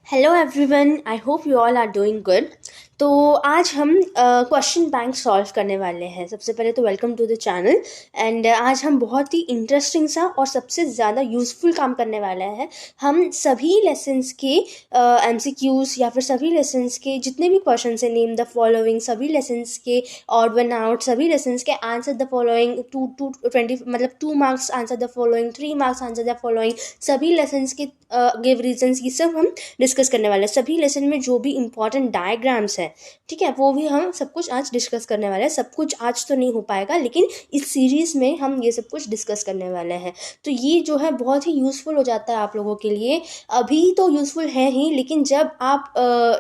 Hello everyone, I hope you all are doing good. तो आज हम क्वेश्चन बैंक सॉल्व करने वाले हैं। सबसे पहले तो welcome to the channel. And आज हम बहुत ही इंटरेस्टिंग सा और सबसे ज़्यादा यूज़फुल काम करने वाले हैं। हम सभी लेसन्स के एमसीक्यूज़ या फिर सभी लेसन्स के जितने भी क्वेश्चन है, नेम द फॉलोइंग, सभी लेसन्स के ऑड वन आउट, सभी लेसन्स के आंसर द फॉलोइंग, 20 मतलब 2 marks answer the following, 3 marks answer the following, सभी लेसन्स के गिव रीजंस, ये सब हम डिस्कस करने वाले हैं। सभी लेसन में जो भी इंपॉर्टेंट डायग्राम्स है, ठीक है, वो भी हम सब कुछ आज डिस्कस करने वाले हैं। सब कुछ आज तो नहीं हो पाएगा, लेकिन इस सीरीज़ में हम ये सब कुछ डिस्कस करने वाले हैं। तो ये जो है बहुत ही यूज़फुल हो जाता है आप लोगों के लिए। अभी तो यूज़फुल है ही, लेकिन जब आप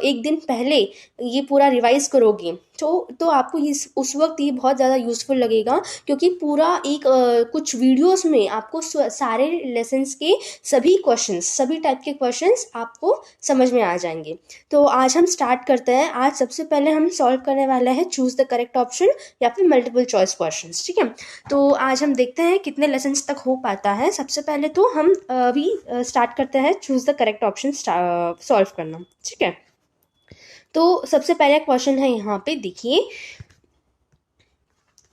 एक दिन पहले ये पूरा रिवाइज करोगे तो आपको उस वक्त ये बहुत ज़्यादा यूज़फुल लगेगा, क्योंकि पूरा एक कुछ वीडियोस में आपको सारे लेसन्स के सभी क्वेश्चंस, सभी टाइप के क्वेश्चंस आपको समझ में आ जाएंगे। तो आज हम स्टार्ट करते हैं। आज सबसे पहले हम सॉल्व करने वाले हैं चूज़ द करेक्ट ऑप्शन या फिर मल्टीपल चॉइस क्वेश्चंस, ठीक है। तो आज हम देखते हैं कितने लेसन्स तक हो पाता है। सबसे पहले तो हम अभी स्टार्ट करते हैं choose the correct option solve करना, ठीक है। तो सबसे पहला क्वेश्चन है, यहाँ पे देखिए।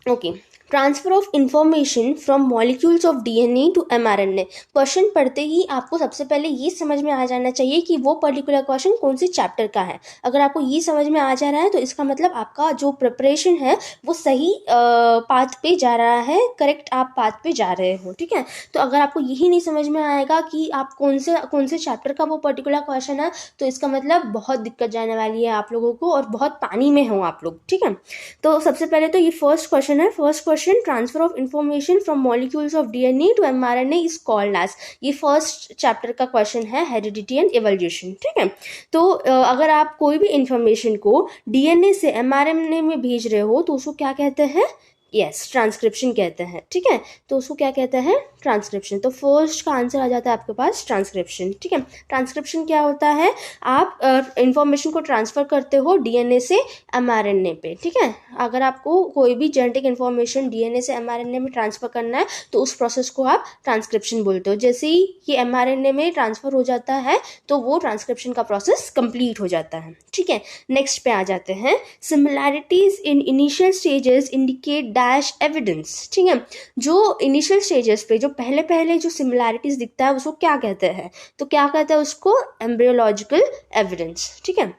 Okay, transfer of information from molecules of DNA to mRNA. Question पढ़ते ही आपको सबसे पहले ये समझ में आ जाना चाहिए कि वो पर्टिकुलर क्वेश्चन कौन से चैप्टर का है। अगर आपको ये समझ में आ जा रहा है तो इसका मतलब आपका जो प्रिपरेशन है वो सही पाथ पे जा रहा है, करेक्ट आप पाथ पे जा रहे हो, ठीक है। तो अगर आपको यही नहीं समझ में आएगा कि आप कौन से चैप्टर का वो पर्टिकुलर क्वेश्चन है, तो इसका मतलब बहुत दिक्कत जाने वाली है आप लोगों को और बहुत पानी में हो आप लोग, ठीक है। तो सबसे पहले तो ये फर्स्ट क्वेश्चन है। First question, transfer of information from molecules of DNA to mRNA is called as. ये फर्स्ट चैप्टर का क्वेश्चन है, हेरिडिटी एंड इवोल्यूशन, ठीक है। तो अगर आप कोई भी इंफॉर्मेशन को डीएनए से एमआरएनए में भेज रहे हो तो उसको क्या कहते हैं? यस, ट्रांसक्रिप्शन कहते हैं, ठीक है। तो उसको क्या कहते हैं? ट्रांसक्रिप्शन। तो फर्स्ट का आंसर आ जाता है आपके पास ट्रांसक्रिप्शन, ठीक है। ट्रांसक्रिप्शन क्या होता है? आप इंफॉर्मेशन को ट्रांसफर करते हो डीएनए से एमआरएनए पे, ठीक है। अगर आपको कोई भी जेनेटिक इंफॉर्मेशन डीएनए से एमआरएनए में ट्रांसफर करना है तो उस प्रोसेस को आप ट्रांसक्रिप्शन बोलते हो। जैसे ही ये एमआरएनए में ट्रांसफर हो जाता है तो वो ट्रांसक्रिप्शन का प्रोसेस कंप्लीट हो जाता है, ठीक है। नेक्स्ट पे आ जाते हैं, similarities in initial stages indicate dash evidence, ठीक है। जो इनिशियल स्टेजेस पे जो पहले पहले जो सिमिलैरिटीज दिखता है उसको क्या कहते हैं? तो क्या कहते हैं उसको? एम्ब्रियोलॉजिकल एविडेंस, ठीक है।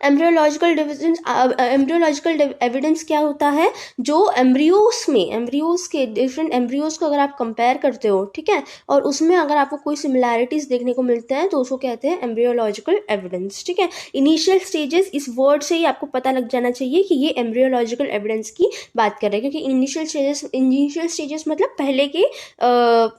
एम्ब्रियोलॉजिकल एविडेंस क्या होता है? जो एम्ब्रियोज के डिफरेंट एम्ब्रियोज को अगर आप कंपेयर करते हो, ठीक है, और उसमें अगर आपको कोई सिमिलैरिटीज देखने को मिलते हैं तो उसको कहते हैं एम्ब्रियोलॉजिकल एविडेंस, ठीक है। इनिशियल स्टेजेस, इस वर्ड से ही आपको पता लग जाना चाहिए कि ये एम्ब्रियोलॉजिकल एविडेंस की बात कर रहे हैं, क्योंकि इनिशियल स्टेजेस मतलब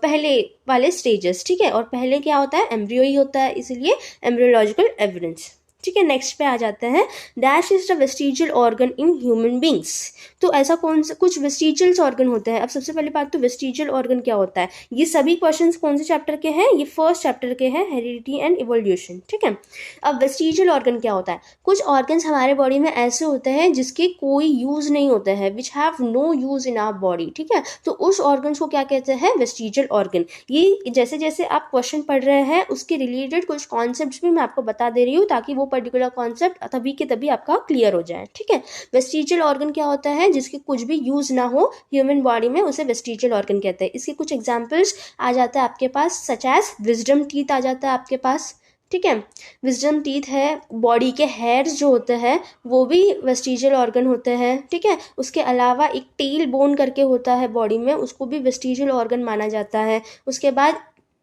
पहले वाले स्टेजेस, ठीक है। और पहले क्या होता है? एम्ब्रियो ही होता है, इसीलिए एम्ब्रियोलॉजिकल एविडेंस, ठीक है। नेक्स्ट पे आ जाते हैं, dash is the vestigial organ in human beings. तो ऐसा कौन सा कुछ वेस्टिजियल ऑर्गन होता है? अब सबसे पहले बात तो वेस्टिजियल ऑर्गन क्या होता है। ये सभी क्वेश्चंस कौन से चैप्टर के हैं? ये फर्स्ट चैप्टर के हैं, हेरिडिटी एंड इवोल्यूशन, ठीक है। अब वेस्टिजियल ऑर्गन क्या होता है? कुछ ऑर्गन्स हमारे बॉडी में ऐसे होते हैं जिसके कोई यूज नहीं होता है, which have no use in our body, ठीक है। तो उस ऑर्गन्स को क्या कहते हैं? Vestigial organ. ये जैसे जैसे आप क्वेश्चन पढ़ रहे हैं उसके रिलेटेड कुछ कॉन्सेप्ट भी मैं आपको बता दे रही हूँ, ताकि वो पर्टिकुलर कॉन्सेप्ट तभी के तभी आपका क्लियर हो जाए, ठीक है। वेस्टिजियल ऑर्गन क्या होता है? जिसके कुछ भी यूज ना हो ह्यूमन बॉडी में, उसे वेस्टिजियल ऑर्गन कहते हैं। इसके कुछ एग्जांपल्स आ जाता है आपके पास, सच एज विजडम टीथ आ जाता है आपके पास, ठीक है। विजडम टीथ है। बॉडी के हेयर्स जो होते हैं वो भी वेस्टिजियल ऑर्गन होते हैं, ठीक है। उसके अलावा एक टेल बोन करके होता है बॉडी में, उसको भी वेस्टिजियल ऑर्गन माना जाता है। उसके बाद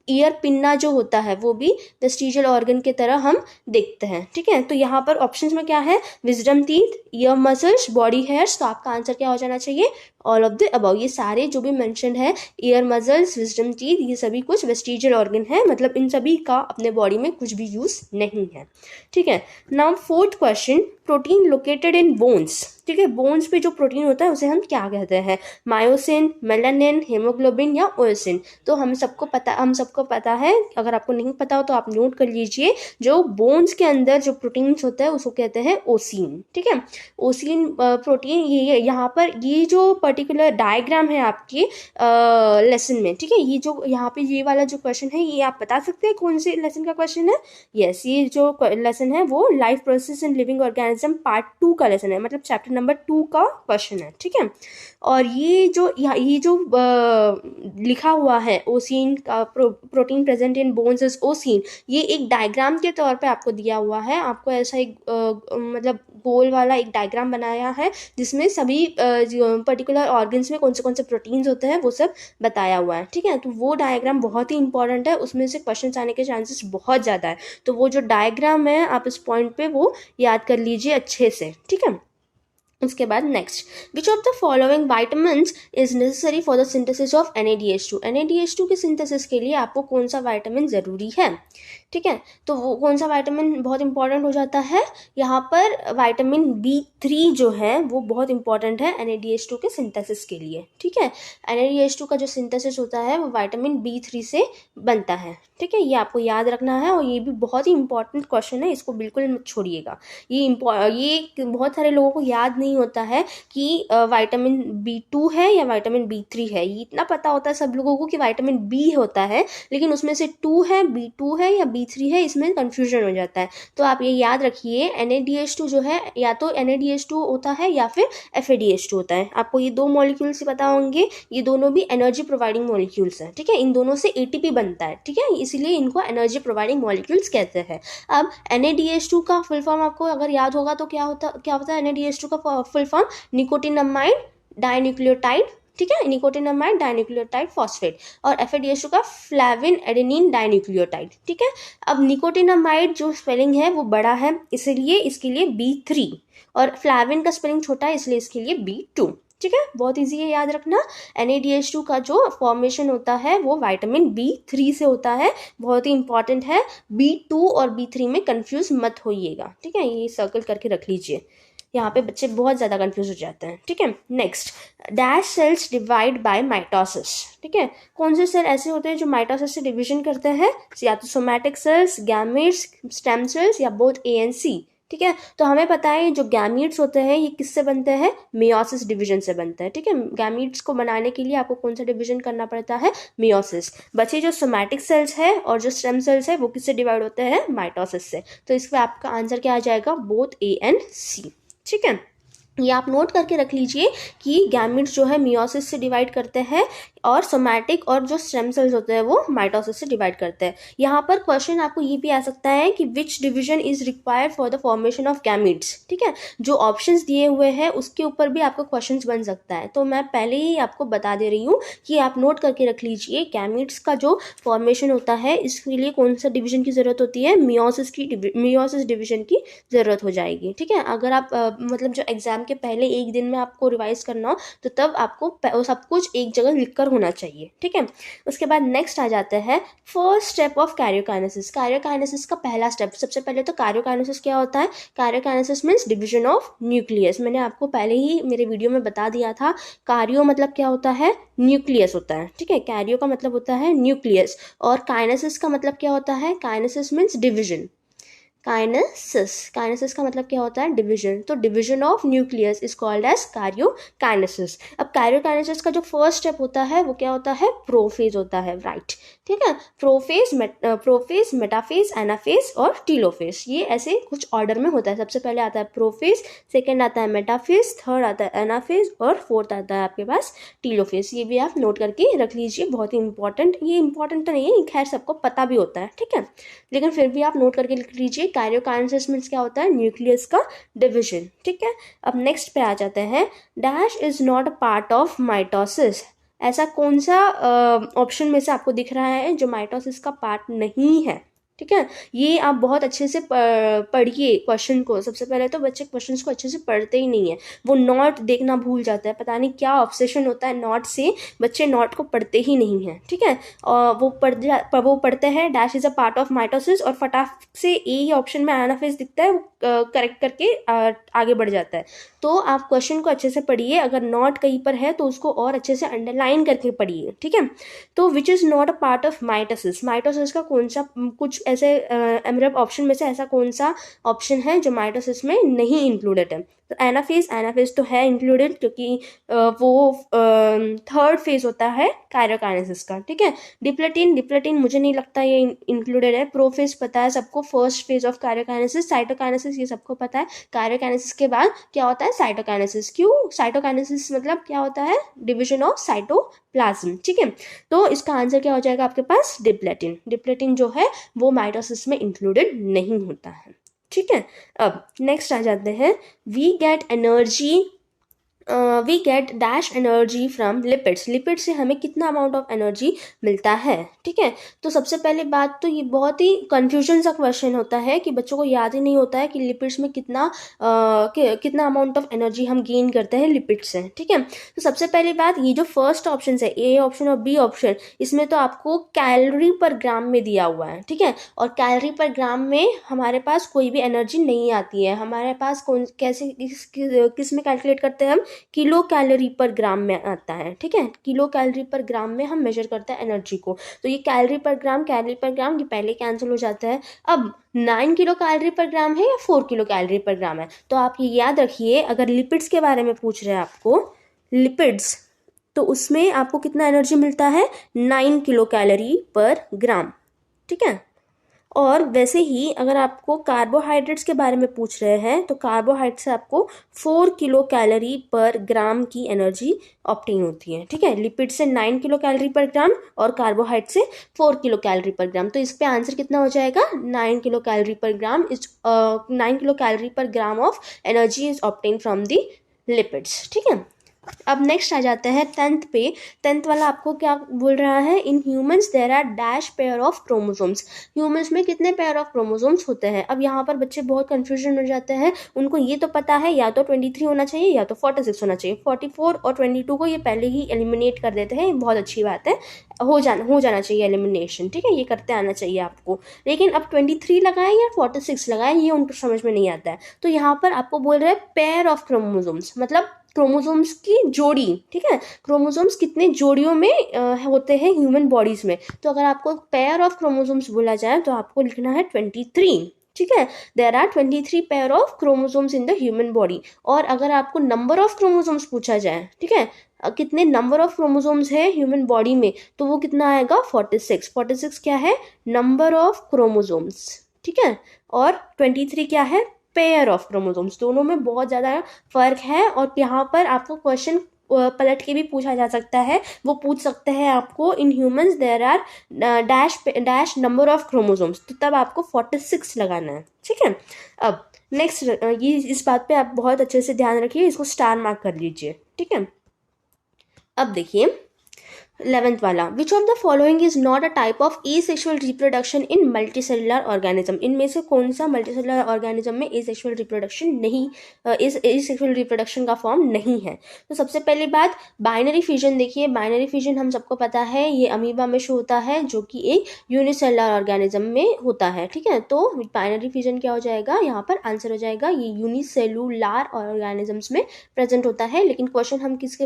ईयर पिन्ना जो होता है वो भी वेस्टिजियल ऑर्गन की तरह हम देखते हैं, ठीक है। तो यहाँ पर ऑप्शंस में क्या है? Wisdom teeth, year muscles, body hairs. तो आपका आंसर क्या हो जाना चाहिए? All of the above. ये सारे जो भी मेंशन है, ईयर मसल्स, विजडम टीथ, ये सभी कुछ वेस्टिजियल ऑर्गन है, मतलब इन सभी का अपने बॉडी में कुछ भी यूज नहीं है, ठीक है। Now fourth question, protein located in bones, ठीक है। बोन्स पे जो प्रोटीन होता है उसे हम क्या कहते हैं? मायोसिन, मेलानिन, हेमोग्लोबिन या ओएसिन। तो हम सबको पता है। अगर आपको नहीं पता हो तो आप नोट कर लीजिए। जो बोन्स के अंदर जो प्रोटीन्स होता है उसको कहते हैं ओसिन, ठीक है। ओसिन प्रोटीन, ये यहाँ पर ये जो पर्टिकुलर डायग्राम है आपके लेसन में, ठीक है। ये जो यहाँ पे ये वाला जो क्वेश्चन है, ये आप बता सकते हैं कौन से लेसन का क्वेश्चन है? यस, ये जो लेसन है वो life process in living organism part 2 का लेसन है, मतलब चैप्टर नंबर 2 का क्वेश्चन है, ठीक है। और ये जो लिखा हुआ है ओसीन का, protein present in bones is ossein, ये एक डायग्राम के तौर पे आपको दिया हुआ है। आपको ऐसा एक मतलब गोल वाला एक डायग्राम बनाया है जिसमें सभी पर्टिकुलर ऑर्गन्स में कौन से प्रोटीन्स होते हैं वो सब बताया हुआ है, ठीक है। तो वो डायग्राम बहुत ही इंपॉर्टेंट है, उसमें से क्वेश्चंस आने के चांसेस बहुत ज़्यादा है। तो वो जो डायग्राम है आप इस पॉइंट पे वो याद कर लीजिए अच्छे से, ठीक है। उसके बाद next, which of the following vitamins is necessary for the synthesis of NADH2? NADH2 के सिंथेसिस के लिए आपको कौन सा वाइटामिन ज़रूरी है, ठीक है। तो वो कौन सा वाइटामिन बहुत इंपॉर्टेंट हो जाता है यहाँ पर? वाइटामिन B3 जो है वो बहुत इंपॉर्टेंट है NADH2 के सिंथेसिस के लिए, ठीक है। NADH2 का जो सिंथेसिस होता है वो वाइटामिन B3 से बनता है, ठीक है। ये आपको याद रखना है और ये भी बहुत ही इंपॉर्टेंट क्वेश्चन है, इसको बिल्कुल मत छोड़िएगा। ये बहुत सारे लोगों को याद नहीं होता है कि वाइटामिन B2 है या वाइटामिन B3 है। ये इतना पता होता है सब लोगों को कि वाइटामिन B होता है, लेकिन उसमें से 2 है, B2 है या B3 है, इसमें कंफ्यूजन हो जाता है। तो आप ये याद रखिए, NADH2 जो है या तो NADH2 होता है या फिर FADH2 होता है। आपको ये दो मॉलिक्यूल्स पता होंगे, ये दोनों भी एनर्जी प्रोवाइडिंग मॉलिक्यूल्स हैं, ठीक है। इन दोनों से ATP बनता है, ठीक है, इसलिए इनको एनर्जी प्रोवाइडिंग मॉलिक्यूल्स कहते हैं। अब NADH2 का फुल फॉर्म आपको अगर याद होगा तो क्या होता है NADH2 का फुल फॉर्म? निकोटिनामाइड डाइन्यूक्लियोटाइड, ठीक है, निकोटिनामाइड डाइन्यूक्लियोटाइड फॉस्फेट। और FADH2 का फ्लैविन एडेनिन डाइन्यूक्लियोटाइड, ठीक है। अब निकोटिनामाइड जो स्पेलिंग है वो बड़ा है, इसलिए इसके लिए B3, और फ्लैविन का स्पेलिंग छोटा है इसलिए इसके लिए B2, ठीक है। बहुत इजी है याद रखना। NADH2 का जो फॉर्मेशन होता है वो विटामिन B3 से होता है, बहुत ही इंपॉर्टेंट है। B2 और B3 में कंफ्यूज मत होइएगा, ठीक है। ये सर्कल करके रख लीजिए, यहाँ पे बच्चे बहुत ज़्यादा कंफ्यूज हो जाते हैं, ठीक है। Next, dash cells divide by mitosis, ठीक है। कौन से सेल ऐसे होते हैं जो माइटोसिस से डिवीजन करते हैं? या तो somatic cells, gametes, stem cells, या बोथ A and C, ठीक है। तो हमें पता है जो गैमीट्स होते हैं ये किससे बनते हैं? मेयोसिस डिवीजन से बनते हैं, ठीक है। गैमीट्स को बनाने के लिए आपको कौन सा डिवीजन करना पड़ता है? मेयोसिस। बचे जो सोमैटिक सेल्स है और जो स्टेम सेल्स है वो किससे डिवाइड होते हैं? माइटोसिस से। तो इसमें आपका आंसर क्या आ जाएगा? बोथ A and C, ठीक है। ये आप नोट करके रख लीजिए कि गैमीट्स जो है मियोसिस से डिवाइड करते हैं और सोमैटिक और जो स्टेम सेल्स होते हैं वो माइटोसिस से डिवाइड करते हैं। यहाँ पर क्वेश्चन आपको ये भी आ सकता है कि which division is required for the formation of gametes, ठीक है। जो ऑप्शंस दिए हुए हैं उसके ऊपर भी आपको क्वेश्चंस बन सकता है, तो मैं पहले ही आपको बता दे रही हूँ कि आप नोट करके रख लीजिए गैमीट्स का जो फॉर्मेशन होता है इसके लिए कौन सा डिवीजन की जरूरत होती है? मियोसिस डिवीजन की जरूरत हो जाएगी, ठीक है। अगर आप मतलब जो एग्जाम के पहले एक दिन में आपको रिवाइज करना हो तो तब आपको सब कुछ एक जगह लिखकर होना चाहिए, ठीक है। उसके बाद नेक्स्ट आ जाता है first step of karyokinesis. Karyokinesis का पहला स्टेप, सबसे पहले तो कैरियोकाइनेसिस क्या होता है? Karyokinesis means division of nucleus. मैंने आपको पहले ही मेरे वीडियो में बता दिया था, कार्यो मतलब क्या होता है? न्यूक्लियस होता है, ठीक है। कैरियो का मतलब होता है न्यूक्लियस और काइनेसिस का मतलब क्या होता है? Kinesis means division. काइनेसिस का मतलब क्या होता है? डिवीजन। तो division of nucleus is called as karyokinesis. अब कैरियोकाइनेसिस का जो फर्स्ट स्टेप होता है वो क्या होता है? प्रोफेज होता है, राइट, ठीक है। प्रोफेज, मेटाफेज, एनाफेज और टीलोफेज, ये ऐसे कुछ ऑर्डर में होता है। सबसे पहले आता है प्रोफेज, सेकेंड आता है मेटाफेज, थर्ड आता है एनाफेज और फोर्थ आता है आपके पास टीलोफेज। ये भी आप नोट करके रख लीजिए, बहुत ही इंपॉर्टेंट। ये इंपॉर्टेंट तो नहीं है, खैर सबको पता भी होता है, ठीक है, लेकिन फिर भी आप नोट करके लिख लीजिए। कैरियोकाइनेसिस मींस क्या होता है? न्यूक्लियस का डिवीजन, ठीक है। अब नेक्स्ट पे आ जाते हैं, dash is not a part of mitosis. ऐसा कौन सा ऑप्शन में से आपको दिख रहा है जो माइटोसिस का पार्ट नहीं है, ठीक है। ये आप बहुत अच्छे से पढ़िए क्वेश्चन को। सबसे पहले तो बच्चे क्वेश्चंस को अच्छे से पढ़ते ही नहीं है, वो नॉट देखना भूल जाता है। पता नहीं क्या ऑब्सेशन होता है नॉट से, बच्चे नॉट को पढ़ते ही नहीं हैं, ठीक है। और वो पढ़ते हैं dash is a part of mitosis और फटाक से ए ऑप्शन में एनाफेज दिखता है, वो करेक्ट करके आगे बढ़ जाता है। तो आप क्वेश्चन को अच्छे से पढ़िए, अगर नॉट कहीं पर है तो उसको और अच्छे से अंडरलाइन करके पढ़िए, ठीक है। तो which is not a part of mitosis, mitosis का कौन सा कुछ ऐसे मतलब ऑप्शन में से ऐसा कौन सा ऑप्शन है जो माइटोसिस में नहीं इंक्लूडेड है? तो एनाफेज तो है इंक्लूडेड, क्योंकि वो थर्ड फेज होता है काइरोकाइनेसिस का, ठीक है। डिप्लेटिन मुझे नहीं लगता ये इंक्लूडेड है। प्रोफेज पता है सबको, first phase of karyokinesis. Cytokinesis ये सबको पता है। काइरोकाइनेसिस के बाद क्या होता है? साइटोकाइनेसिस। क्यों साइटोकाइनेसिस? मतलब क्या होता है? डिविजन ऑफ साइटोप्लाज्म, ठीक है। तो इसका आंसर क्या हो जाएगा आपके पास? डिप्लेटिन जो है वो माइटोसिस में इंक्लूडेड नहीं होता है, ठीक है। अब नेक्स्ट आ जाते हैं, we get dash energy from lipids. Lipid से हमें कितना अमाउंट ऑफ एनर्जी मिलता है, ठीक है। तो सबसे पहले बात तो ये बहुत ही कंफ्यूजन सा क्वेश्चन होता है कि बच्चों को याद ही नहीं होता है कि लिपिड्स में कितना अमाउंट ऑफ एनर्जी हम गेन करते हैं लिपिड से, ठीक है। तो सबसे पहली बात, ये जो फर्स्ट ऑप्शन है, ए ऑप्शन और बी ऑप्शन, इसमें तो आपको कैलोरी पर ग्राम में दिया हुआ है, ठीक है। और कैलोरी पर ग्राम में हमारे पास कोई भी एनर्जी नहीं आती है। हमारे पास किस में कैलकुलेट करते हैं हम? किलो कैलोरी पर ग्राम में आता है, ठीक है। किलो कैलोरी पर ग्राम में हम मेजर करते हैं एनर्जी को। तो ये कैलोरी पर ग्राम ये पहले कैंसिल हो जाता है। अब 9 किलो कैलोरी पर ग्राम है या 4 किलो कैलोरी पर ग्राम है? तो आप ये याद रखिए, अगर लिपिड्स के बारे में पूछ रहे हैं आपको, लिपिड्स, तो उसमें आपको कितना एनर्जी मिलता है? 9 किलो कैलोरी पर ग्राम, ठीक है। और वैसे ही अगर आपको कार्बोहाइड्रेट्स के बारे में पूछ रहे हैं, तो कार्बोहाइड्रेट से आपको 4 किलो कैलोरी पर ग्राम की एनर्जी ऑब्टेन होती है, ठीक है। लिपिड से 9 किलो कैलोरी पर ग्राम और कार्बोहाइड्रेट से 4 किलो कैलोरी पर ग्राम। तो इस पे आंसर कितना हो जाएगा? 9 किलो कैलोरी पर ग्राम 9 किलो कैलोरी पर gram of energy is obtain from the lipids, ठीक है। अब नेक्स्ट आ जाते हैं 10th पे। 10th वाला आपको क्या बोल रहा है? In humans there are dash pair of chromosomes. Humans में कितने पेयर ऑफ क्रोमोसोम्स होते हैं? अब यहाँ पर बच्चे बहुत कंफ्यूजन हो जाते हैं। उनको ये तो पता है या तो 23 होना चाहिए या तो 46 होना चाहिए। 44 और 22 को ये पहले ही एलिमिनेट कर देते हैं, ये बहुत अच्छी बात है। हो जाना चाहिए एलिमिनेशन, ठीक है, ये करते आना चाहिए आपको। लेकिन अब 23 लगाए या 46 लगाए, ये उनको समझ में नहीं आता है। तो यहाँ पर आपको बोल रहे हैं पेयर ऑफ क्रोमोसोम्स, मतलब क्रोमोसोम्स की जोड़ी, ठीक है। क्रोमोसोम्स कितने जोड़ियों में होते हैं ह्यूमन बॉडीज में? तो अगर आपको पेयर ऑफ क्रोमोसोम्स बोला जाए तो आपको लिखना है 23, ठीक है। There are 23 pair of chromosomes in the human body. और अगर आपको नंबर ऑफ क्रोमोसोम्स पूछा जाए, ठीक है, कितने नंबर ऑफ क्रोमोसोम्स है ह्यूमन बॉडी में, तो वो कितना आएगा? 46। 46 क्या है? नंबर ऑफ क्रोमोसोम्स, ठीक है। और 23 क्या है? Pair of chromosomes. दोनों में बहुत ज़्यादा फर्क है। और यहाँ पर आपको क्वेश्चन पलट के भी पूछा जा सकता है। वो पूछ सकते हैं आपको, in humans there are dash number of chromosomes, तो तब आपको 46 लगाना है, ठीक है। अब नेक्स्ट, ये इस बात पे आप बहुत अच्छे से ध्यान रखिए, इसको स्टार मार्क कर लीजिए, ठीक है। अब देखिए 11th वाला, which of the following is not a type of asexual reproduction in multicellular organism. इनमें से कौन सा मल्टीसेलुलर ऑर्गेनिज्म में एसेक्सुअल रिप्रोडक्शन नहीं, एसेक्सुअल रिप्रोडक्शन का फॉर्म नहीं है? तो सबसे पहली बात, बाइनरी फ्यूजन देखिए। बाइनरी फ्यूजन हम सबको पता है, ये अमीबा में शो होता है, जो कि एक यूनिसेलुलर ऑर्गेनिज्म में होता है, ठीक है। तो बाइनरी फ्यूजन क्या हो जाएगा? यहाँ पर आंसर हो जाएगा ये यूनिसेलुलर ऑर्गेनिजम्स में प्रेजेंट होता है। लेकिन क्वेश्चन में किसके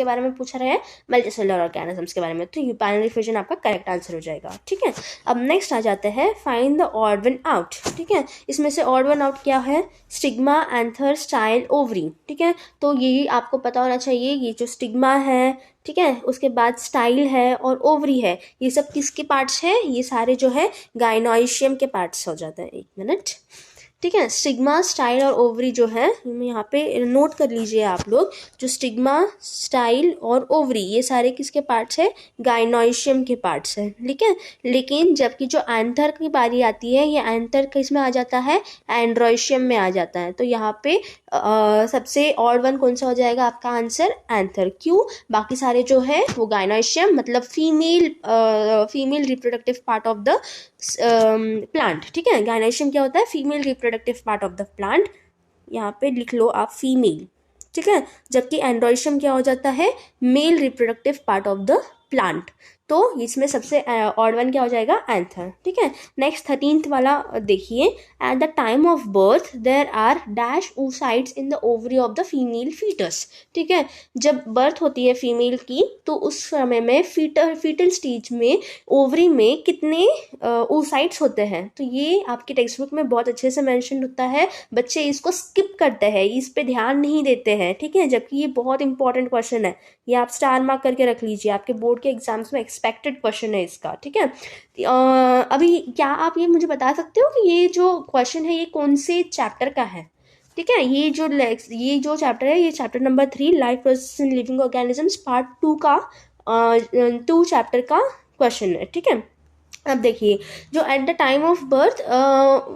बारे में पूछ रहे हैं? मल्टीसेलुलर ऑर्गेनिजम्स के बारे में। तो बाइनरी फ्यूजन आपका करेक्ट आंसर हो जाएगा, ठीक है। अब नेक्स्ट आ जाते हैं, find the odd one out, ठीक है। इसमें से ऑड वन आउट क्या है? स्टिग्मा, एंथर, स्टाइल, ओवरी, ठीक है। तो ये आपको पता होना चाहिए, ये जो स्टिग्मा है, ठीक है, उसके बाद स्टाइल है और ओवरी है, ये सब किसके पार्ट्स है? ये सारे जो है गाइनोइशियम के पार्ट्स हो जाते हैं। 1 मिनट, ठीक है। स्टिग्मा, स्टाइल और ओवरी जो है, यहाँ पे नोट कर लीजिए आप लोग, जो स्टिग्मा, स्टाइल और ओवरी, ये सारे किसके पार्ट्स है? गाइनोइशियम के पार्ट्स है, ठीक है। लेकिन जबकि जो एंथर की बारी आती है, ये एंथर किस में आ जाता है? एंड्रोइशियम में आ जाता है। तो यहाँ पे सबसे ऑड वन कौन सा हो जाएगा आपका आंसर? एंथर। क्यों? बाकी सारे जो है वो गाइनोइशियम, मतलब female reproductive part of the plant, ठीक है। गाइनोइशियम क्या होता है? Female reproductive part of the plant. यहाँ पे लिख लो आप फीमेल, ठीक है। जबकि एंड्रोइशियम क्या हो जाता है? Male reproductive part of the plant. तो इसमें सबसे ऑड वन क्या हो जाएगा, एंथर। ठीक है, नेक्स्ट 13th वाला देखिए, at the time of birth there are dash oocytes in the ovary of the female foetus. ठीक है, जब बर्थ होती है फीमेल की तो उस समय में फीटल स्टेज में ओवरी में कितने oocytes होते हैं, तो ये आपके टेक्स्ट बुक में बहुत अच्छे से मेंशन होता है, बच्चे इसको स्किप करते हैं, इस पे ध्यान नहीं देते हैं। ठीक है, जबकि ये बहुत इंपॉर्टेंट क्वेश्चन है, ये आप स्टार मार्क करके रख लीजिए, आपके बोर्ड के एग्जाम्स में एक्सपेक्टेड क्वेश्चन है इसका। ठीक है, अभी क्या आप ये मुझे बता सकते हो कि ये जो क्वेश्चन है ये कौन से चैप्टर का है? ठीक है, ये जो चैप्टर है, ये chapter number 3 life process in living organisms part 2 का 2 चैप्टर का क्वेश्चन है। ठीक है, अब देखिए, जो eight the time of birth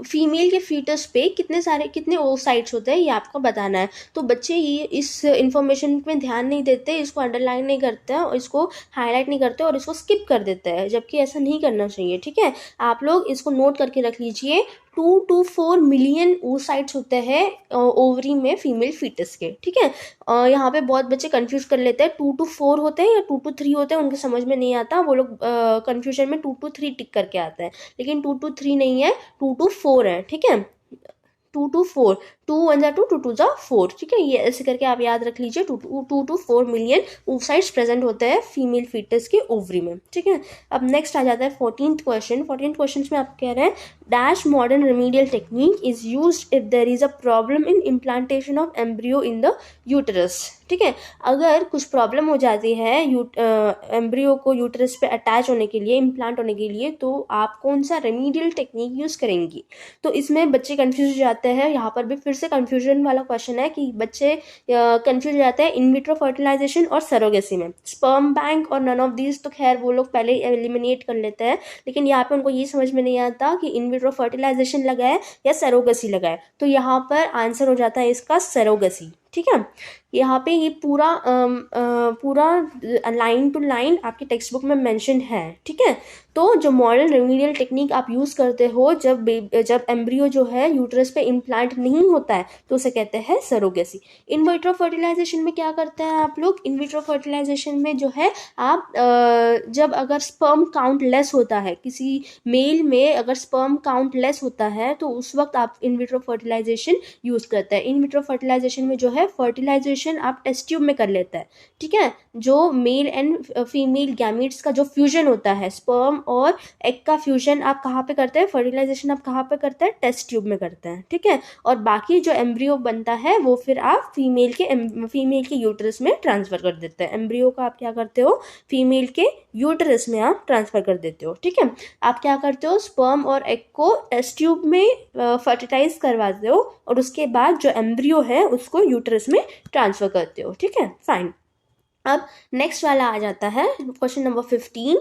female के फीटस पे कितने oocytes होते हैं ये आपको बताना है। तो बच्चे ये इस इंफॉर्मेशन में ध्यान नहीं देते, इसको अंडरलाइन नहीं करते हैं और इसको हाईलाइट नहीं करते और इसको स्किप कर देते हैं, जबकि ऐसा नहीं करना चाहिए। ठीक है, आप लोग इसको नोट करके रख लीजिए, 2 to 4 मिलियन oocytes होते हैं ओवरी में फीमेल फीटस के। ठीक है, यहाँ पे बहुत बच्चे कंफ्यूज कर लेते हैं, 2 to 4 होते हैं या 2 to 3 होते हैं, उनके समझ में नहीं आता, वो लोग कंफ्यूजन में 2 to 3 टिक करके आते हैं, लेकिन 2 to 3 नहीं है, 2 to 4 है। ठीक है, 2 to 4, 2 1 जा 2, 2 2 जा 4। ठीक है, ये ऐसे करके आप याद रख लीजिए, 2 to 4 मिलियन oocytes प्रेजेंट होते हैं फीमेल फीटस के ओवरी में। ठीक है, अब नेक्स्ट आ जाता है 14th क्वेश्चन। 14th क्वेश्चन में आप कह रहे हैं dash modern remedial technique is used if there is a problem in implantation of embryo in the uterus. ठीक है, अगर कुछ प्रॉब्लम हो जाती है एम्ब्रियो को यूटरस पे अटैच होने के लिए, इम्प्लांट होने के लिए, तो आप कौन सा रेमेडियल टेक्निक यूज़ करेंगी? तो इसमें बच्चे कंफ्यूज हो जाते हैं, यहाँ पर भी फिर से कंफ्यूजन वाला क्वेश्चन है कि बच्चे कंफ्यूज हो जाते हैं इन विट्रो फर्टिलाइजेशन और सरोगेसी में। स्पर्म बैंक और नन ऑफ दीज तो खैर वो लोग पहले एलिमिनेट कर लेते हैं, लेकिन यहाँ पे उनको ये समझ में नहीं आता कि इन विट्रो फर्टिलाइजेशन लगाए या सरोगेसी लगाए, तो यहाँ पर आंसर हो जाता है इसका सरोगेसी। ठीक है, यहाँ पे ये पूरा लाइन टू लाइन आपके टेक्स्ट बुक में मेंशन है। ठीक है, तो जो मॉडर्न रेमेडियल टेक्निक आप यूज़ करते हो जब एम्ब्रियो जो है यूटरस पे इम्प्लांट नहीं होता है, तो उसे कहते हैं सरोगेसी। इन विट्रो फर्टिलाइजेशन में क्या करते हैं आप लोग? इन विट्रो फर्टिलाइजेशन में जो है आप जब अगर स्पर्म काउंट लेस होता है, किसी मेल में अगर स्पर्म काउंट लेस होता है, तो उस वक्त आप इन विट्रो फर्टिलाइजेशन यूज़ करते हैं। इन विट्रो फर्टिलाइजेशन में जो है फर्टिलाइजेशन आप टेस्ट ट्यूब में कर लेते हैं। ठीक है, जो मेल एंड फीमेल गैमीट्स का जो फ्यूजन होता है, स्पर्म और एग का फ्यूजन आप कहाँ पे करते हैं? फर्टिलाइजेशन आप कहाँ पे करते हैं? टेस्ट ट्यूब में करते हैं। ठीक है, और बाकी जो एम्ब्रियो बनता है वो फिर आप फीमेल के यूटरस में ट्रांसफ़र कर देते हैं। एम्ब्रियो का आप क्या करते हो? फीमेल के यूटरस में आप ट्रांसफ़र कर देते हो। ठीक है, आप क्या करते हो? स्पर्म और एग को टेस्ट ट्यूब में फर्टिलाइज करवाते हो और उसके बाद जो एम्ब्रियो है उसको यूटरस में ट्रांसफ़र करते हो। ठीक है, फाइन। अब नेक्स्ट वाला आ जाता है question number 15।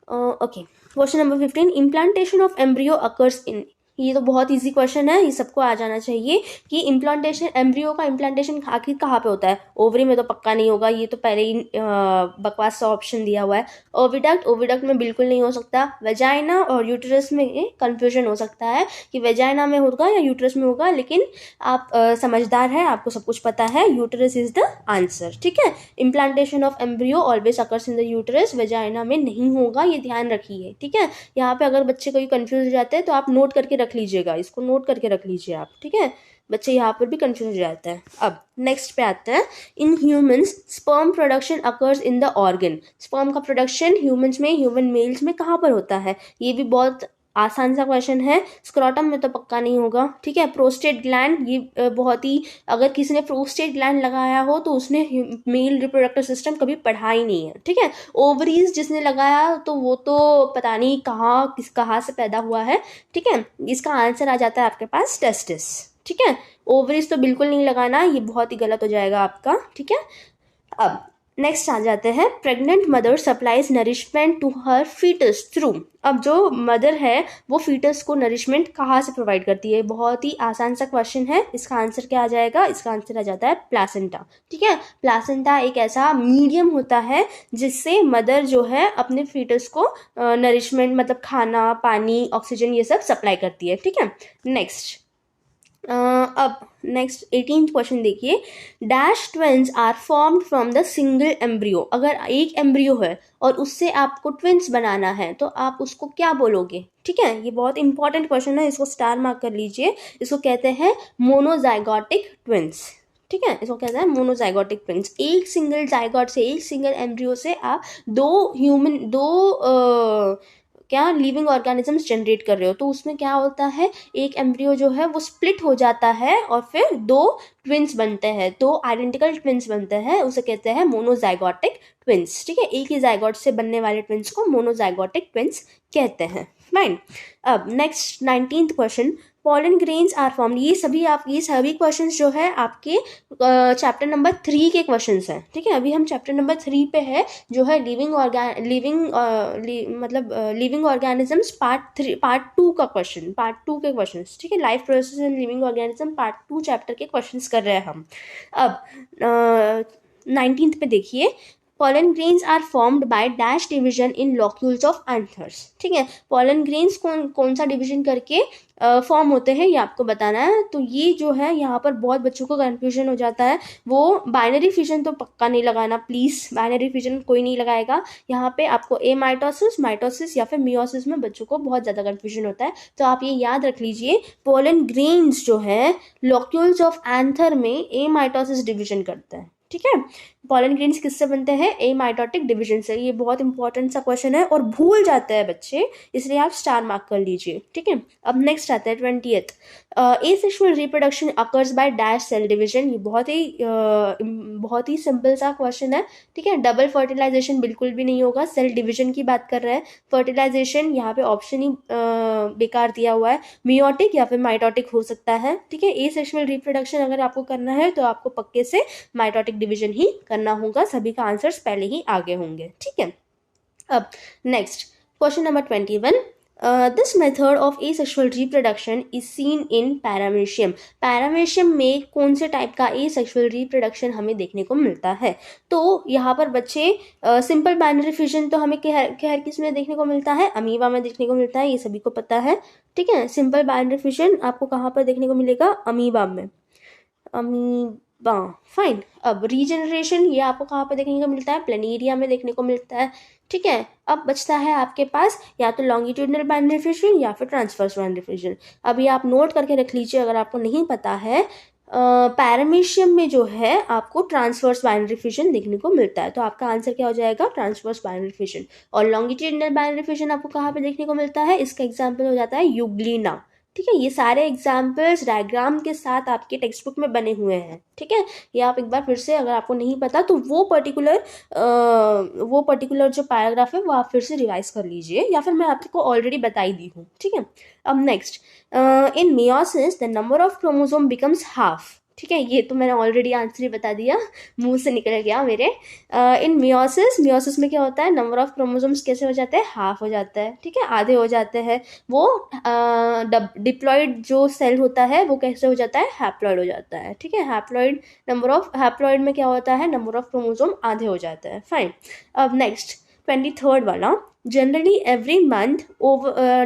Okay, question number 15, implantation of embryo occurs in. ये तो बहुत इजी क्वेश्चन है, ये सबको आ जाना चाहिए कि इम्प्लांटेशन, एम्ब्रियो का इम्प्लांटेशन आखिर कहाँ पे होता है? ओवरी में तो पक्का नहीं होगा, ये तो पहले ही बकवास सा ऑप्शन दिया हुआ है। ओविडक्ट में बिल्कुल नहीं हो सकता। वेजाइना और यूटरस में कंफ्यूजन हो सकता है कि वेजाइना में होगा या यूटरस में होगा, लेकिन आप समझदार हैं, आपको सब कुछ पता है, यूटरस इज द आंसर। ठीक है, implantation of embryo always occurs in the uterus, vagina में नहीं होगा, ये ध्यान रखिए। ठीक है, यहाँ पे अगर बच्चे कोई कंफ्यूज हो जाते हैं तो आप नोट करके रख लीजिएगा, इसको नोट करके रख लीजिए आप। ठीक है, बच्चे यहाँ पर भी कंफ्यूज हो जाते हैं। अब नेक्स्ट पे आते हैं, in humans sperm production occurs in the organ. Sperm का प्रोडक्शन ह्यूमंस में, ह्यूमन मेल्स में कहाँ पर होता है? ये भी बहुत आसान सा क्वेश्चन है। स्क्रोटम में तो पक्का नहीं होगा। ठीक है, प्रोस्टेट ग्लैंड, ये बहुत ही, अगर किसी ने प्रोस्टेट ग्लैंड लगाया हो तो उसने मेल रिप्रोडक्टिव सिस्टम कभी पढ़ा ही नहीं है। ठीक है, ओवरीज जिसने लगाया तो वो तो पता नहीं कहाँ से पैदा हुआ है। ठीक है, इसका आंसर आ जाता है आपके पास टेस्टिस। ठीक है, ओवरीज तो बिल्कुल नहीं लगाना, ये बहुत ही गलत हो जाएगा आपका। ठीक है, अब नेक्स्ट आ जाते हैं, pregnant mother supplies nourishment to her foetus through. अब जो मदर है वो फीटस को नरिशमेंट कहाँ से प्रोवाइड करती है? बहुत ही आसान सा क्वेश्चन है, इसका आंसर क्या आ जाएगा? इसका आंसर आ जाता है प्लासेंटा। ठीक है, प्लासेंटा एक ऐसा मीडियम होता है जिससे मदर जो है अपने फीटस को नरिशमेंट, मतलब खाना, पानी, ऑक्सीजन, ये सब सप्लाई करती है। ठीक है, नेक्स्ट अब नेक्स्ट 18th क्वेश्चन देखिए, dash twins are formed from the single embryo. अगर एक एम्ब्रियो है और उससे आपको ट्विंस बनाना है तो आप उसको क्या बोलोगे? ठीक है, ये बहुत इंपॉर्टेंट क्वेश्चन है, इसको स्टार मार्क कर लीजिए। इसको कहते हैं मोनोजाइगोटिक ट्विंस। ठीक है, इसको कहते हैं मोनोजाइगोटिक ट्विंस। एक सिंगल जाइगोट से, एक सिंगल एम्ब्रियो से आप दो क्या लिविंग ऑर्गेनिजम्स जनरेट कर रहे हो, तो उसमें क्या होता है, एक एम्ब्रियो जो है वो स्प्लिट हो जाता है और फिर दो ट्विंस बनते हैं, दो आइडेंटिकल ट्विंस बनते हैं, उसे कहते हैं मोनोजाइगोटिक ट्विंस। ठीक है, एक ही जाइगोट से बनने वाले ट्विंस को मोनोजाइगोटिक ट्विंस कहते हैं। फाइन। अब next 19th question, pollen grains are formed. ये सभी क्वेश्चंस जो है आपके चैप्टर नंबर 3 के क्वेश्चंस हैं। ठीक है, अभी हम चैप्टर नंबर 3 पे है, जो है लिविंग ऑर्गेनिजम्स पार्ट 2 के क्वेश्चंस। ठीक है, life process in living organism part 2 chapter के क्वेश्चंस कर रहे हैं हम। अब 19th पे देखिए, pollen grains are formed by dash division in locules of anthers। ठीक है, pollen grains कौन सा डिवीजन करके फॉर्म होते हैं ये आपको बताना है। तो ये जो है यहाँ पर बहुत बच्चों को कंफ्यूजन हो जाता है, वो बाइनरी फिजन तो पक्का नहीं लगाना प्लीज, बाइनरी फिजन कोई नहीं लगाएगा। यहाँ पे आपको माइटोसिस या फिर मियोसिस में बच्चों को बहुत ज्यादा कंफ्यूजन होता है, तो आप ये याद रख लीजिए, पोलन ग्रेन्स जो है लॉक्यूल्स ऑफ एंथर में एमाइटोसिस डिवीजन करता है। ठीक है, पॉलन ग्रेन्स किससे बनते हैं? एमाइटोटिक डिवीजन से। ये बहुत इंपॉर्टेंट सा क्वेश्चन है और भूल जाते हैं बच्चे, इसलिए आप स्टार मार्क कर लीजिए। ठीक है, अब नेक्स्ट आता है 20th, asexual reproduction occurs by dash cell division. ये बहुत ही सिंपल सा क्वेश्चन है। ठीक है, डबल फर्टिलाइजेशन बिल्कुल भी नहीं होगा, सेल डिवीजन की बात कर रहे हैं। फर्टिलाइजेशन यहाँ पे ऑप्शन ही बेकार दिया हुआ है, मियोटिक या फिर माइटोटिक हो सकता है। ठीक है, एसेक्सुअल रिप्रोडक्शन अगर आपको करना है तो आपको पक्के से माइटोटिक डिवीजन ही करना होगा, सभी का आंसर्स पहले ही आगे होंगे। ठीक है, अब next question number 21, this method of asexual reproduction is seen in paramecium. Paramecium में कौन से टाइप का एसेक्सुअल रिप्रोडक्शन हमें देखने को मिलता है? तो यहाँ पर बच्चे सिंपल बाइनरी फिजन तो हमें खैर किस में देखने को मिलता है? अमीबा में देखने को मिलता है, ये सभी को पता है। ठीक है, सिंपल बाइनरी फिजन आपको कहाँ पर देखने को मिलेगा? अमीबा में, फाइन। अब रीजनरेशन ये आपको कहाँ पे देखने को मिलता है? प्लेनेरिया में देखने को मिलता है। ठीक है, अब बचता है आपके पास या तो लॉन्गिट्यूडनल बाइनरी फिजन या फिर ट्रांसवर्स बाइनरी फिजन। अब ये आप नोट करके रख लीजिए अगर आपको नहीं पता है। पैरामीशियम में जो है आपको ट्रांसवर्स बाइनरी फिजन देखने को मिलता है, तो आपका आंसर क्या हो जाएगा? Transverse binary fission. और लॉन्गिट्यूडनल बाइनरी फिजन आपको कहाँ पे देखने को मिलता है? इसका एग्जाम्पल हो जाता है यूग्लिना। ठीक है, ये सारे एग्जाम्पल्स डायग्राम के साथ आपके टेक्स्ट बुक में बने हुए हैं। ठीक है, ये आप एक बार फिर से, अगर आपको नहीं पता तो वो पर्टिकुलर जो पैराग्राफ है वो आप फिर से रिवाइज कर लीजिए, या फिर मैं आपको ऑलरेडी बताई दी हूँ। ठीक है, अब next, in meiosis the number of chromosome becomes half. ठीक है, ये तो मैंने ऑलरेडी आंसर ही बता दिया, मुंह से निकल गया मेरे। इन मियोसिस में क्या होता है? नंबर ऑफ क्रोमोसोम्स कैसे हो जाते हैं? हाफ हो जाता है। ठीक है, आधे हो जाते हैं। वो डिप्लॉइड जो सेल होता है वो कैसे हो जाता है? हैप्लॉइड हो जाता है। ठीक है, हैप्लॉइड में क्या होता है? नंबर ऑफ क्रोमोसोम आधे हो जाता है। फाइन। अब नेक्स्ट 23rd वाला, generally every month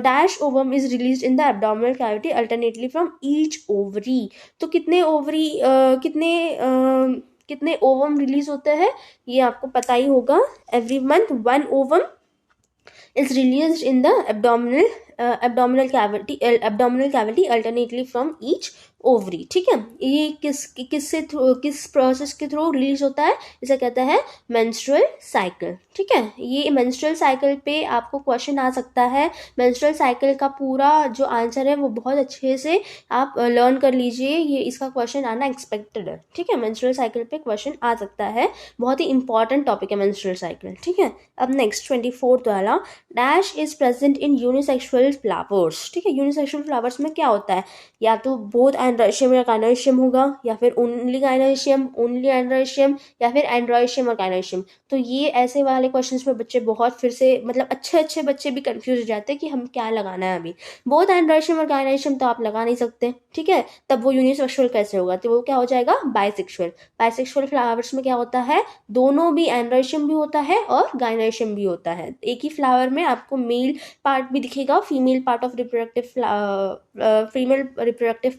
dash ovum is released in the abdominal cavity alternately from each ovary। तो कितने ओवम रिलीज होते हैं ये आपको पता ही होगा। Every month 1 ovum is released in the abdominal cavity alternately from each ovary. ठीक है, ये किस प्रोसेस के थ्रू रिलीज होता है? इसे कहते हैं मेंस्ट्रुअल साइकिल। ठीक है, ये मेंस्ट्रुअल साइकिल पे आपको क्वेश्चन आ सकता है। मेंस्ट्रुअल साइकिल का पूरा जो आंसर है वो बहुत अच्छे से आप लर्न कर लीजिए, ये इसका क्वेश्चन आना एक्सपेक्टेड है। ठीक है, मेंस्ट्रुअल साइकिल पे क्वेश्चन आ सकता है, बहुत ही इंपॉर्टेंट टॉपिक है मेंस्ट्रुअल साइकिल। ठीक है, अब नेक्स्ट 24th वाला, dash is present in unisexual flowers. ठीक है, यूनिसेक्सुअल फ्लावर्स में क्या होता है? या तो बोथ एंड्रोइशियम या गायनोइशियम होगा, या फिर ओनली गायनोइशियम, ओनली एंड्रोइशियम, या फिर एंड्रोइशियम और गायनोइशियम। तो ये ऐसे वाले क्वेश्चंस में बच्चे बहुत फिर से मतलब अच्छे बच्चे भी कंफ्यूज हो जाते हैं कि हम क्या लगाना है। अभी बोथ एंड्रोइशियम और गायनोइशियम तो आप लगा नहीं सकते। ठीक है, तब वो यूनिसेक्सुअल कैसे होगा? तो वो क्या हो जाएगा? बाइसेक्सुअल फ्लावर्स में क्या होता है? दोनों भी, एंड्रोइशियम भी होता है और गायनोइशियम भी होता है। एक ही फ्लावर में आपको मेल पार्ट भी दिखेगा, female part of reproductive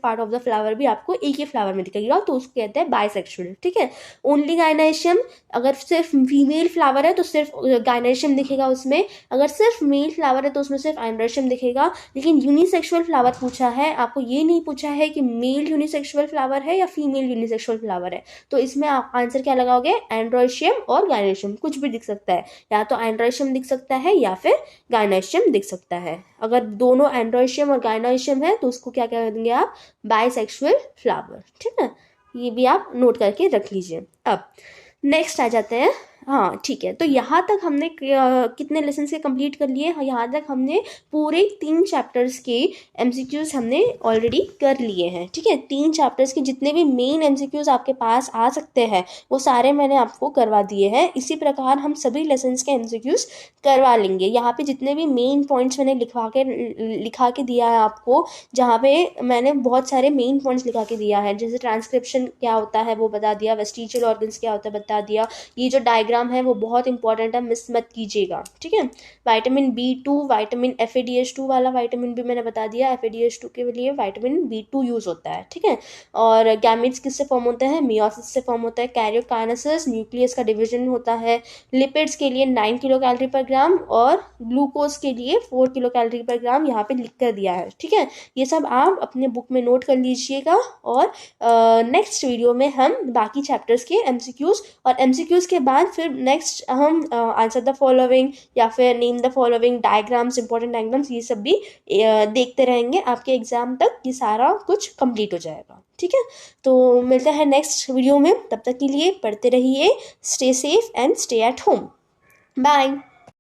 part of the flower भी आपको एक ही फ्लावर में दिखेगा, तो उसको कहते हैं बाइसेक्सुअल, ठीक है। ओनली गायनेशियम, अगर सिर्फ फीमेल फ्लावर है तो सिर्फ गायनेशियम दिखेगा उसमें, अगर सिर्फ मेल फ्लावर है तो उसमें सिर्फ एंड्रोशियम दिखेगा। लेकिन यूनिसेक्सुअल फ्लावर पूछा है, आपको ये नहीं पूछा है कि मेल यूनिसेक्सुअल फ्लावर है या फीमेल यूनिसेक्सुअल फ्लावर है, तो इसमें आप आंसर क्या लगाओगे, एंड्रोशियम और गायनेशियम, कुछ भी दिख सकता है, या तो एंड्रोशियम दिख सकता है या फिर गायनेशियम दिख सकता है। अगर दोनों एंड्रोशियम और गायनेशियम है तो उसको क्या कह देंगे आप, बाइसेक्सुअल फ्लावर, ठीक है। ये भी आप नोट करके रख लीजिए। अब नेक्स्ट आ जाते हैं, हाँ ठीक है, तो यहाँ तक हमने कितने लेसन के कंप्लीट कर लिए, यहाँ तक हमने पूरे 3 चैप्टर्स के एमसीक्यूज हमने ऑलरेडी कर लिए हैं, ठीक है। 3 चैप्टर्स के जितने भी मेन एमसीक्यूज आपके पास आ सकते हैं वो सारे मैंने आपको करवा दिए हैं। इसी प्रकार हम सभी लेसन्स के एमसीक्यूज करवा लेंगे। यहाँ पे जितने भी मेन पॉइंट्स मैंने लिखा के दिया है आपको, जहाँ पे मैंने बहुत सारे मेन पॉइंट्स लिखा के दिया है, जैसे ट्रांसक्रिप्शन क्या होता है वो बता दिया, वेस्टिजियल ऑर्गन्स क्या होता है बता दिया, ये जो डायग्राम है वो बहुत इंपॉर्टेंट है, मिस मत कीजिएगा, ठीक है। विटामिन B2, विटामिन FADH2 वाला विटामिन भी मैंने बता दिया, FADH2 के लिए विटामिन B2 यूज होता है, ठीक है। और गैमेट्स किससे फॉर्म होते हैं, मियोसिस से फॉर्म होता है, कैरियोकाइनेसिस न्यूक्लियस का डिवीजन होता है, लिपिड्स के लिए 9 किलो कैलोरी पर ग्राम और ग्लूकोज के लिए 4 किलो कैलोरी पर ग्राम यहाँ पे लिख कर दिया है, ठीक है। ये सब आप अपने बुक में नोट कर लीजिएगा, और नेक्स्ट वीडियो में हम बाकी चैप्टर्स के एमसीक्यूज, और एमसीक्यूज के बाद फिर नेक्स्ट हम आंसर द फॉलोइंग या फिर name the following, diagrams, important diagrams, ये सब भी देखते रहेंगे। आपके एग्जाम तक ये सारा कुछ कंप्लीट हो जाएगा, ठीक है। तो मिलते हैं नेक्स्ट वीडियो में, तब तक के लिए पढ़ते रहिए, stay safe and stay at home, bye.